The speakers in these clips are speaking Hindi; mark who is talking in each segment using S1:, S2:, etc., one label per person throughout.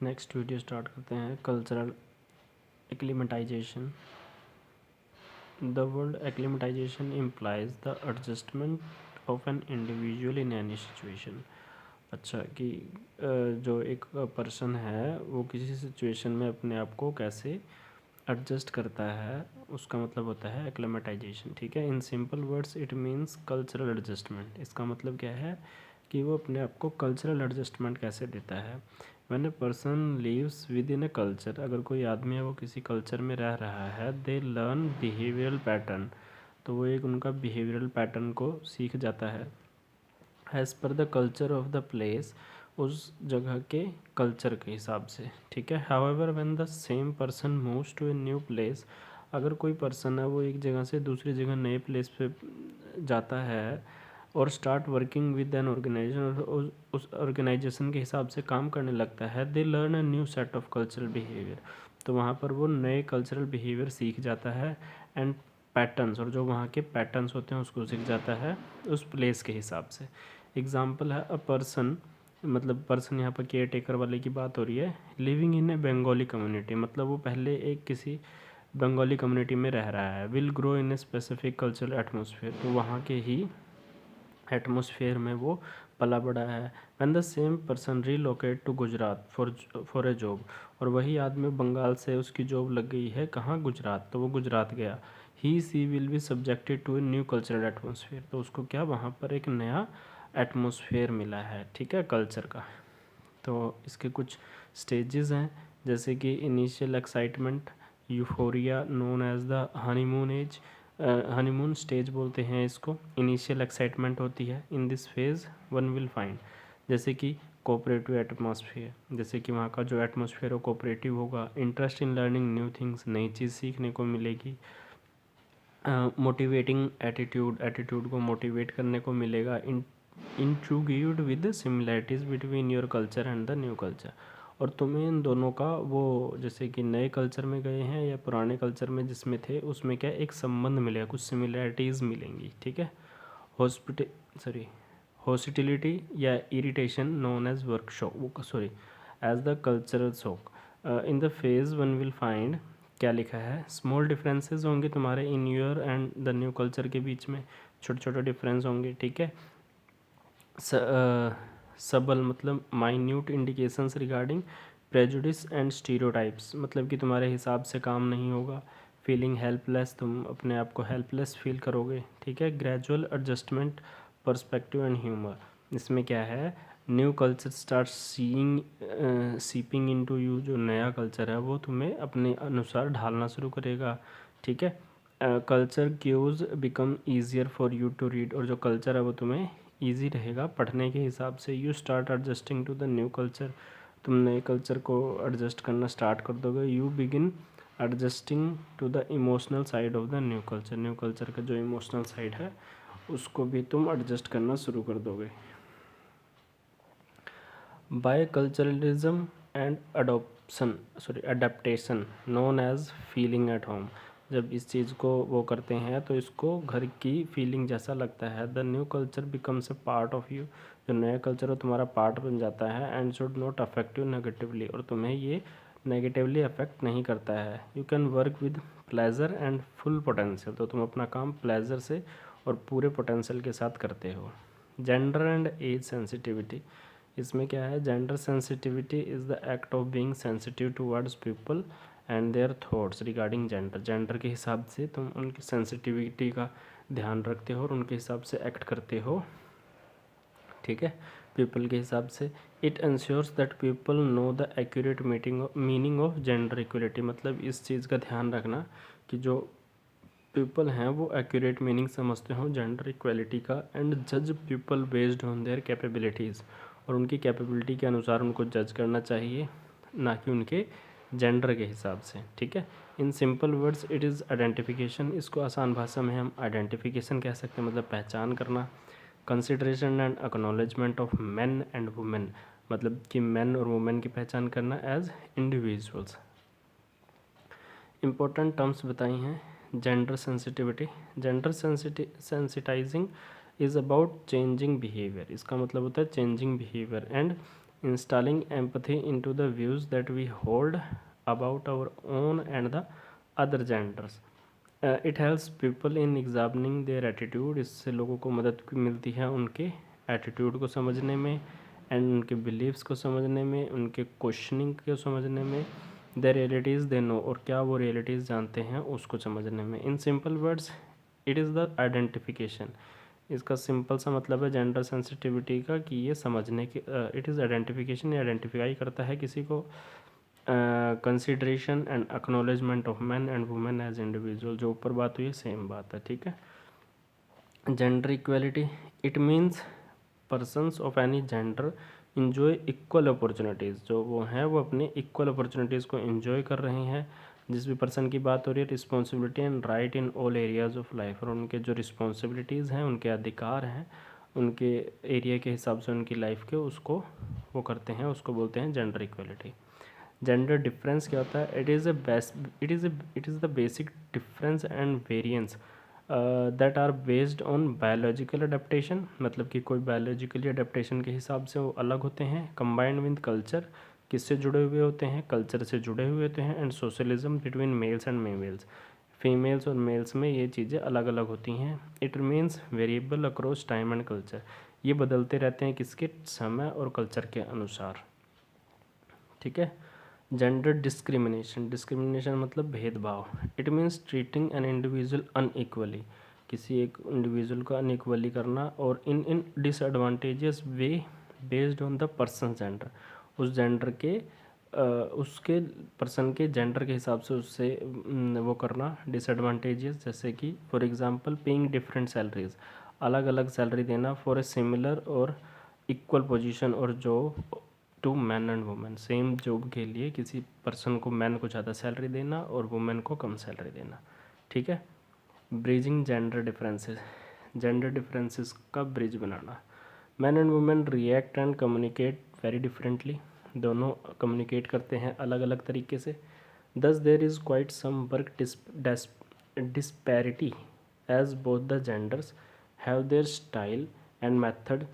S1: नेक्स्ट वीडियो स्टार्ट करते हैं। Cultural acclimatisation. The word acclimatisation implies the adjustment of an individual in any situation. अच्छा कि जो एक पर्सन है वो किसी सिचुएशन में अपने आप को कैसे एडजस्ट करता है, उसका मतलब होता है एक्लिमेटाइजेशन। ठीक है, in simple words it means cultural adjustment. इसका मतलब क्या है कि वो अपने आप को कल्चरल एडजस्टमेंट कैसे देता है। When a person lives within a culture, अगर कोई आदमी है वो किसी कल्चर में रह रहा है, दे लर्न बिहेवियरल पैटर्न, तो वो एक उनका बिहेवियरल पैटर्न को सीख जाता है as per the culture of the place, उस जगह के कल्चर के हिसाब से। ठीक है, however when the same person moves to a new place, अगर कोई पर्सन है वो एक जगह से दूसरी जगह नए प्लेस पे जाता है और start working with an organisation, और उस ऑर्गेनाइजेशन के हिसाब से काम करने लगता है, they learn a new set of cultural behaviour, तो वहाँ पर वो नए कल्चरल बिहेवियर सीख जाता है एंड पैटर्न्स, और जो वहाँ के पैटर्न्स होते हैं उसको सीख जाता है उस प्लेस के हिसाब से। एग्जाम्पल है अ पर्सन, मतलब पर्सन यहाँ पर केयर टेकर वाले की बात हो रही है, living in A Bengali community, मतलब वो पहले एक किसी बंगाली कम्युनिटी में रह रहा है, will grow in a specific cultural atmosphere, तो वहाँ के ही एटमोसफेयर में वो पला बड़ा है। When the same person relocate to Gujarat for a job, और वही आदमी बंगाल से उसकी जॉब लग गई है कहाँ, गुजरात, तो वो गुजरात गया, he she will be subjected to a new cultural atmosphere, तो उसको क्या वहाँ पर एक नया एटमोसफेयर मिला है। ठीक है, कल्चर का। तो इसके कुछ स्टेजेस हैं, जैसे कि initial excitement, euphoria known as the honeymoon age, honeymoon stage बोलते हैं इसको। इनिशियल एक्साइटमेंट होती है, in this phase one will find, जैसे कि कोऑपरेटिव एटमॉस्फेयर, जैसे कि वहाँ का जो एटमॉस्फेयर हो कोऑपरेटिव होगा। Interest in learning new things, नई चीज़ सीखने को मिलेगी। मोटिवेटिंग एटीट्यूड, एटीट्यूड को मोटिवेट करने को मिलेगा। Intrigued with similarities between your culture and the new culture, और तुम्हें इन दोनों का वो, जैसे कि नए कल्चर में गए हैं या पुराने कल्चर में जिसमें थे उसमें क्या एक संबंध मिलेगा, कुछ सिमिलैरिटीज़ मिलेंगी। ठीक है, हॉस्टिलिटी या irritation known as workshop, sorry as the cultural shock. In the phase one will find, क्या लिखा है, स्मॉल डिफरेंसेस होंगे तुम्हारे in your and the new culture के बीच में, छोटे छोटे डिफरेंस होंगे। ठीक है, सबल मतलब minute indications regarding prejudice and stereotypes, मतलब कि तुम्हारे हिसाब से काम नहीं होगा। फीलिंग हेल्पलेस, तुम अपने आप को हेल्पलेस फील करोगे। ठीक है, gradual adjustment, perspective and humour, इसमें क्या है, new culture start seeping into you, जो नया कल्चर है वो तुम्हें अपने अनुसार ढालना शुरू करेगा। ठीक है, culture cues become easier for you to read, और जो कल्चर है वो तुम्हें ईजी रहेगा पढ़ने के हिसाब से। You start adjusting to the new culture, तुम नए कल्चर को एडजस्ट करना स्टार्ट कर दोगे। You begin adjusting to the emotional side of the new culture, new culture का जो इमोशनल साइड है उसको भी तुम एडजस्ट करना शुरू कर दोगे। Biculturalism and adaptation known as feeling at home, जब इस चीज़ को वो करते हैं तो इसको घर की फीलिंग जैसा लगता है। The new culture becomes a part of you, जो नया कल्चर हो तुम्हारा पार्ट बन जाता है। And should not affect you negatively, और तुम्हें ये नेगेटिवली अफेक्ट नहीं करता है। You can work with pleasure and full potential, तो तुम अपना काम प्लेजर से और पूरे पोटेंशियल के साथ करते हो। जेंडर एंड एज सेंसिटिविटी, इसमें क्या है, gender sensitivity is the act of being sensitive towards people and their thoughts regarding gender, gender के हिसाब से तुम उनकी सेंसिटिविटी का ध्यान रखते हो और उनके हिसाब से एक्ट करते हो। ठीक है, पीपल के हिसाब से। It ensures that people know the accurate meaning of gender equality, मतलब इस चीज़ का ध्यान रखना कि जो पीपल हैं वो एक्यूरेट मीनिंग समझते हो जेंडर इक्वलिटी का। एंड जज people based on there capabilities, और उनकी कैपेबिलिटी के अनुसार उनको जज करना चाहिए, ना कि उनके जेंडर के हिसाब से। ठीक है, in simple words it is identification, इसको आसान भाषा में हम आइडेंटिफिकेशन कह सकते हैं, मतलब पहचान करना। Consideration and acknowledgement of man and women, मतलब कि मैन और वुमेन की पहचान करना एज इंडिविजुअल्स। इम्पोर्टेंट टर्म्स बताई हैं, gender sensitivity, gender sensitising is about changing behaviour, इसका मतलब होता है changing behaviour and installing empathy into the views that we hold about our own and the other genders. It helps people in examining their attitude. इससे लोगों को मदद मिलती है उनके एटीट्यूड को समझने में एंड उनके बिलीव्स को समझने में, उनके क्वेश्चनिंग को समझने में, द रियलिटीज़ दे नो, और क्या वो रियलिटीज़ जानते हैं उसको समझने में. In simple words it is the identification. इसका सिंपल सा मतलब है जेंडर सेंसिटिविटी का कि ये समझने के, इट इज़ आइडेंटिफिकेशन, ये आइडेंटिफाई करता है किसी को, consideration and acknowledgement of man and women as individual. जो ऊपर बात हुई है सेम बात है. ठीक है. Gender equality it means persons of any gender enjoy equal opportunities. जो वो हैं वो अपने इक्वल अपॉर्चुनिटीज़ को इंजॉय कर रहे हैं. जिस भी पर्सन की बात हो रही है, responsibility and right in all areas of life. और उनके जो रिस्पॉन्सिबिलिटीज़ हैं, उनके अधिकार हैं, उनके एरिया के हिसाब से उनकी लाइफ के उसको वो करते हैं, उसको बोलते हैं जेंडर इक्वलिटी. जेंडर डिफरेंस क्या होता है? It is the basic difference and variance that are based on biological adaptation. मतलब कि कोई बायोलॉजिकली अडेप्टेशन के हिसाब से वो अलग होते हैं. कंबाइंड विद कल्चर, किससे जुड़े हुए होते हैं? कल्चर से जुड़े हुए होते हैं. And socialism between mails and females. Females और मेल्स में ये चीज़ें अलग अलग होती हैं. It remains variable across time and culture. ये बदलते रहते हैं किसके? समय और कल्चर के अनुसार. ठीक है. Gender discrimination. डिस्क्रिमिनेशन मतलब भेदभाव. It means treating an individual unequally. किसी एक इंडिविजुअल को अनइक्वली करना. और in disadvantages way based on the person gender. उस जेंडर के उसके पर्सन के जेंडर के हिसाब से उससे वो करना डिसएडवांटेजेस. जैसे कि for example paying different salaries. अलग अलग सैलरी देना फॉर ए सिमिलर और इक्वल पोजीशन और job to man and women. Same job के लिए किसी पर्सन को मैन को ज़्यादा सैलरी देना और वुमेन को कम सैलरी देना. ठीक है. Bridging gender differences. Gender differences का ब्रिज बनाना. Man and women react and communicate very differently. दोनों कम्युनिकेट करते हैं अलग अलग तरीके से. Thus there is quite some work disparity as both the genders have their style and method.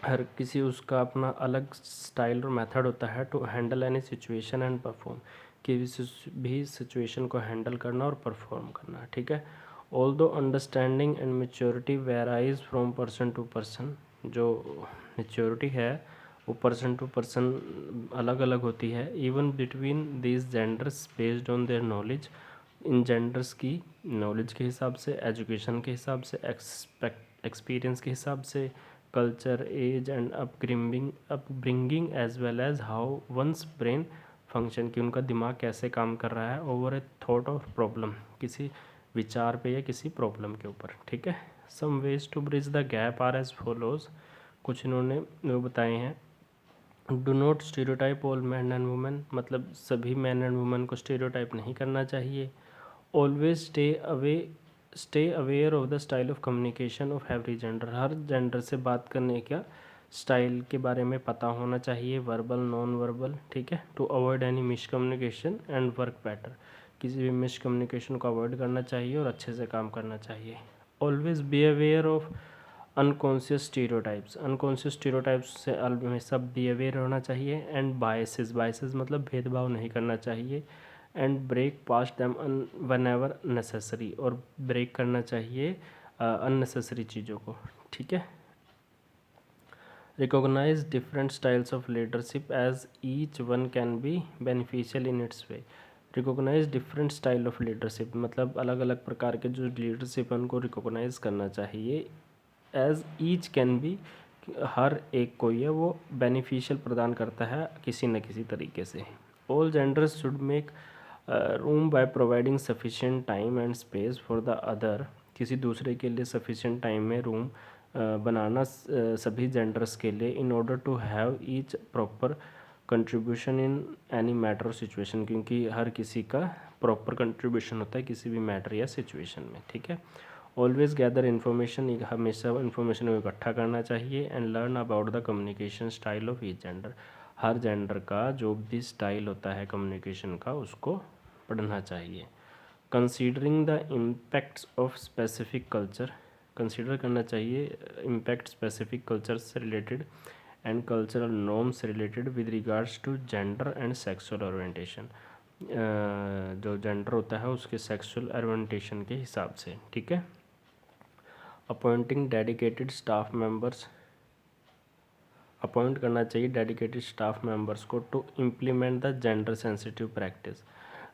S1: हर किसी उसका अपना अलग स्टाइल और मेथड होता है to handle any situation and perform. किसी भी सिचुएशन को हैंडल करना और परफॉर्म करना. ठीक है. Although understanding and maturity varies from person to person. जो मेच्योरिटी है वो पर्सन टू पर्सन अलग अलग होती है. Even between these genders based on their knowledge. इन जेंडर्स की नॉलेज के हिसाब से, एजुकेशन के हिसाब से, एक्सपीरियंस के हिसाब से, culture, age and upbringing as well as how one's brain function. कि उनका दिमाग कैसे काम कर रहा है over a thought of problem. किसी विचार पे या किसी प्रॉब्लम के ऊपर. ठीक है. Some ways to bridge the gap are as follows. कुछ इन्होंने वो बताए हैं. Do not stereotype all man and women. मतलब सभी मैन एंड वुमेन को स्टीरियोटाइप नहीं करना चाहिए. Always stay aware of the style of communication of every gender. हर जेंडर से बात करने का स्टाइल के बारे में पता होना चाहिए, वर्बल नॉन वर्बल. ठीक है. To avoid any miscommunication and work better. किसी भी मिसकम्युनिकेशन को अवॉइड करना चाहिए और अच्छे से काम करना चाहिए. Always be aware of unconscious stereotypes. Unconscious stereotypes से हमेशा बी अवेयर होना चाहिए. एंड बायसेस मतलब भेदभाव नहीं करना चाहिए. And break past them whenever necessary. और ब्रेक करना चाहिए अननेसेसरी चीज़ों को. ठीक है. Recognise different styles of leadership as each one can be beneficial in its way. Recognise different style of leadership मतलब अलग अलग प्रकार के जो लीडरशिप है उनको रिकॉग्नाइज करना चाहिए. एज ईच कैन बी, हर एक को ये वो बेनिफिशियल प्रदान करता है किसी न किसी तरीके से. All genders should make room by providing sufficient time and space for the other. किसी दूसरे के लिए सफिशिएंट टाइम में रूम बनाना सभी जेंडर्स के लिए. In order to have each proper contribution in any matter और सिचुएशन. क्योंकि हर किसी का प्रॉपर कंट्रीब्यूशन होता है किसी भी मैटर या सिचुएशन में. ठीक है. Always gather information. हमेशा इन्फॉर्मेशन को इकट्ठा करना चाहिए. And learn about the communication style of each gender. हर जेंडर का जो भी स्टाइल होता है कम्युनिकेशन का उसको पढ़ना चाहिए. Considering the impacts of specific culture. Consider करना चाहिए इम्पैक्ट स्पेसिफिक कल्चर से related. and cultural norms related with regards to gender and sexual orientation. जो जेंडर होता है उसके सेक्सुअल ओरिएंटेशन के हिसाब से, ठीक है. Appointing dedicated staff members, appoint करना चाहिए डेडिकेटेड स्टाफ मेंबर्स को to implement the gender sensitive practice.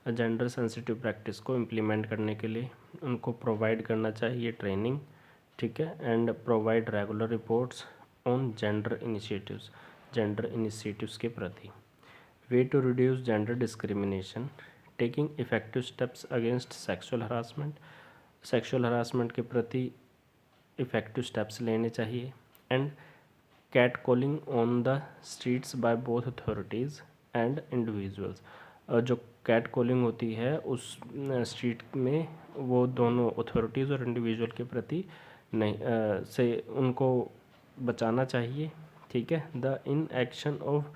S1: Gender sensitive practice को इम्प्लीमेंट करने के लिए उनको प्रोवाइड करना चाहिए ट्रेनिंग, ठीक है. And provide regular reports on gender initiatives के प्रति. Way to reduce gender discrimination, taking effective steps against sexual harassment के प्रति इफेक्टिव स्टेप्स लेने चाहिए. And catcalling on the streets by both authorities and individuals. जो कैट कॉलिंग होती है उस स्ट्रीट में वो दोनों अथॉरिटीज़ और इंडिविजुअल के प्रति नहीं से उनको बचाना चाहिए, ठीक है. The inaction of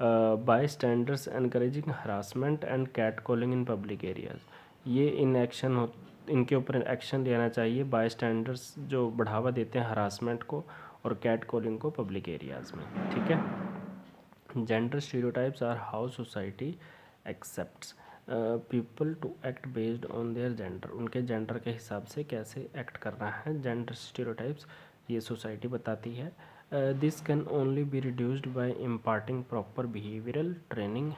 S1: bystanders encouraging harassment and catcalling in public areas. ये इन एक्शन हो, इनके ऊपर एक्शन लेना चाहिए बाय स्टैंडर्स जो बढ़ावा देते हैं हरासमेंट को और कैट कॉलिंग को पब्लिक एरियाज़ में, ठीक है. Gender stereotypes are how society accepts people to act based on their gender. उनके जेंडर के हिसाब से कैसे एक्ट करना है, जेंडर स्टीरियोटाइप्स ये सोसाइटी बताती है. This can only be reduced by imparting proper behavioural training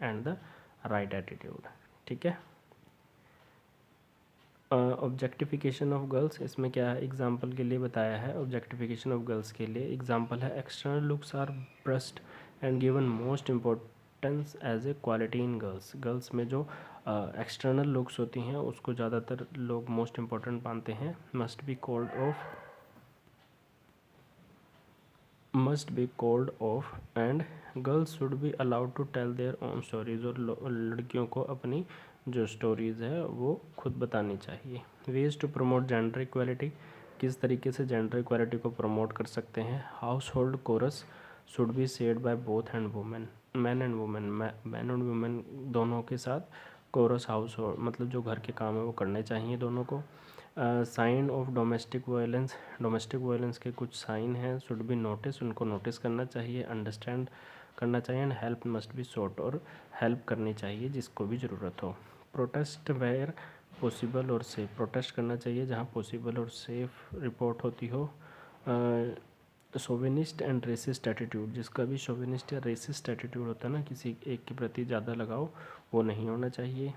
S1: and the right attitude, ठीक है. ऑब्जेक्टिफिकेशन ऑफ गर्ल्स, इसमें क्या है एग्जांपल के लिए बताया है. ऑब्जेक्टिफिकेशन ऑफ गर्ल्स के लिए एग्जांपल है external looks are stressed and given most importance as a quality in girls. Girls में जो एक्सटर्नल लुक्स होती हैं उसको ज़्यादातर लोग मोस्ट इम्पोर्टेंट मानते हैं. Must be called off and girls should be allowed to tell their own stories. और लड़कियों को अपनी जो स्टोरीज़ है वो खुद बतानी चाहिए. Ways to promote gender equality, किस तरीके से जेंडर इक्वालिटी को प्रमोट कर सकते हैं. Household chores should be shared by both and women, man and women दोनों के साथ कोरस हाउस होल्ड मतलब जो घर के काम है वो करने चाहिए दोनों को. साइन ऑफ डोमेस्टिक वायलेंस के कुछ साइन हैं, शुड बी नोटिस, उनको नोटिस करना चाहिए, अंडरस्टैंड करना चाहिए. And help must be sought, और हेल्प करनी चाहिए जिसको भी ज़रूरत हो. प्रोटेस्ट वेयर पॉसिबल और सेफ, प्रोटेस्ट करना चाहिए जहाँ पॉसिबल और सेफ रिपोर्ट होती हो. शोविनिस्ट एंड रेसिस्ट एटीट्यूड, जिसका भी शोविनिस्ट या रेसिस्ट एटीट्यूड होता है ना किसी एक के प्रति ज़्यादा लगाव, वो नहीं होना चाहिए.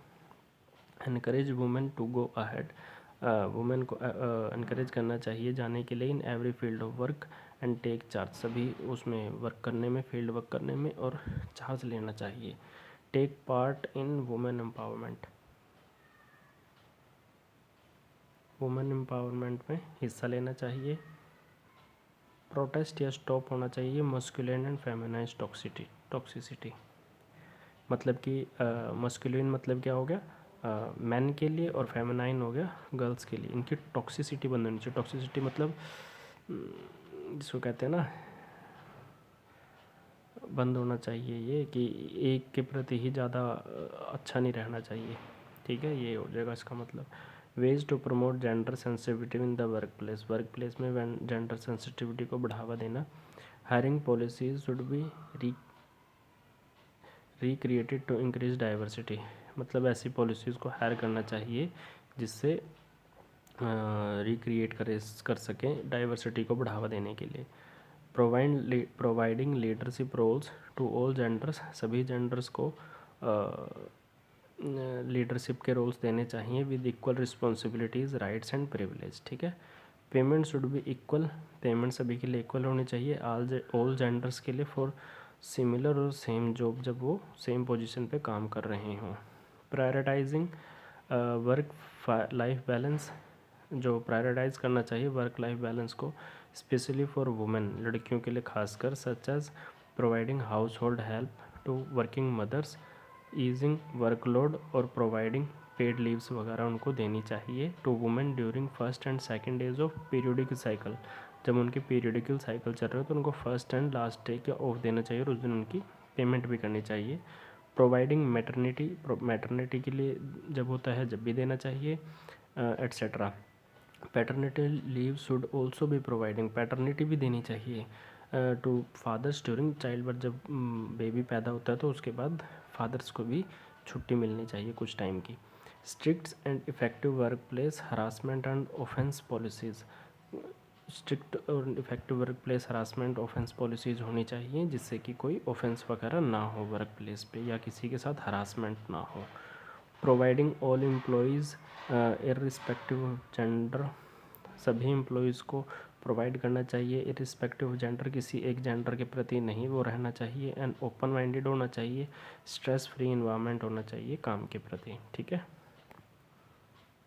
S1: Encourage women to go ahead, women को एनकरेज करना चाहिए जाने के लिए in every field of work and take charge, सभी उसमें वर्क करने में, फील्ड वर्क करने में और चार्ज लेना चाहिए. Take part in women empowerment में हिस्सा लेना चाहिए. प्रोटेस्ट या स्टॉप होना चाहिए मस्कुलिन एंड फेमिनाइन टॉक्सिसिटी. मतलब कि मस्कुलिन मतलब क्या हो गया मैन के लिए और फेमिनाइन हो गया गर्ल्स के लिए. इनकी टॉक्सिसिटी बंद होनी चाहिए. टॉक्सिसिटी मतलब जिसको कहते हैं ना बंद होना चाहिए, ये कि एक के प्रति ही ज़्यादा अच्छा नहीं रहना चाहिए, ठीक है. ये हो जाएगा इसका मतलब. Ways to promote gender sensitivity in the workplace में जेंडर सेंसिटिविटी को बढ़ावा देना. Hiring policies should be recreated to increase diversity, मतलब ऐसी पॉलिसीज़ को हायर करना चाहिए जिससे रिक्रिएट कर सकें डाइवर्सिटी को बढ़ावा देने के लिए. Providing leadership roles to all genders, सभी जेंडर्स को लीडरशिप के रोल्स देने चाहिए with equal responsibilities, rights and privilege, ठीक है. Payment should be equal, payment सभी के लिए इक्वल होनी चाहिए ऑल जेंडर्स के लिए फॉर सिमिलर और सेम जॉब, जब वो सेम पोजीशन पे काम कर रहे हों. प्रायोरिटाइजिंग वर्क लाइफ बैलेंस, जो प्रायोरिटाइज करना चाहिए वर्क लाइफ बैलेंस को स्पेशली फॉर वुमेन, लड़कियों के लिए खासकर. Such as providing household help to working mothers, easing workload और प्रोवाइडिंग पेड लीव्स वगैरह उनको देनी चाहिए. To women during first and second days of periodic cycle, जब उनके पीरियडिकल साइकिल चल रहे हो तो उनको फर्स्ट एंड लास्ट डे का ऑफ देना चाहिए और उस दिन उनकी पेमेंट भी करनी चाहिए. प्रोवाइडिंग मैटरनिटी के लिए जब होता है जब भी देना चाहिए etcetera. Paternity leave should also भी प्रोवाइडिंग, पैटर्निटी भी देनी चाहिए. To fathers during childbirth, जब बेबी पैदा होता है तो उसके बाद फादर्स को भी छुट्टी मिलनी चाहिए कुछ टाइम की। Strict and effective workplace harassment and offence policies, strict और effective workplace harassment offence policies होनी चाहिए जिससे कि कोई ऑफेंस वगैरह ना हो वर्क प्लेस पे या किसी के साथ हरासमेंट ना हो। Providing all employees irrespective of gender, सभी एम्प्लॉयज़ को प्रोवाइड करना चाहिए इर्रिस्पेक्टिव ऑफ जेंडर, किसी एक जेंडर के प्रति नहीं वो रहना चाहिए। एंड ओपन माइंडेड होना चाहिए, स्ट्रेस फ्री इन्वायरमेंट होना चाहिए काम के प्रति। ठीक है।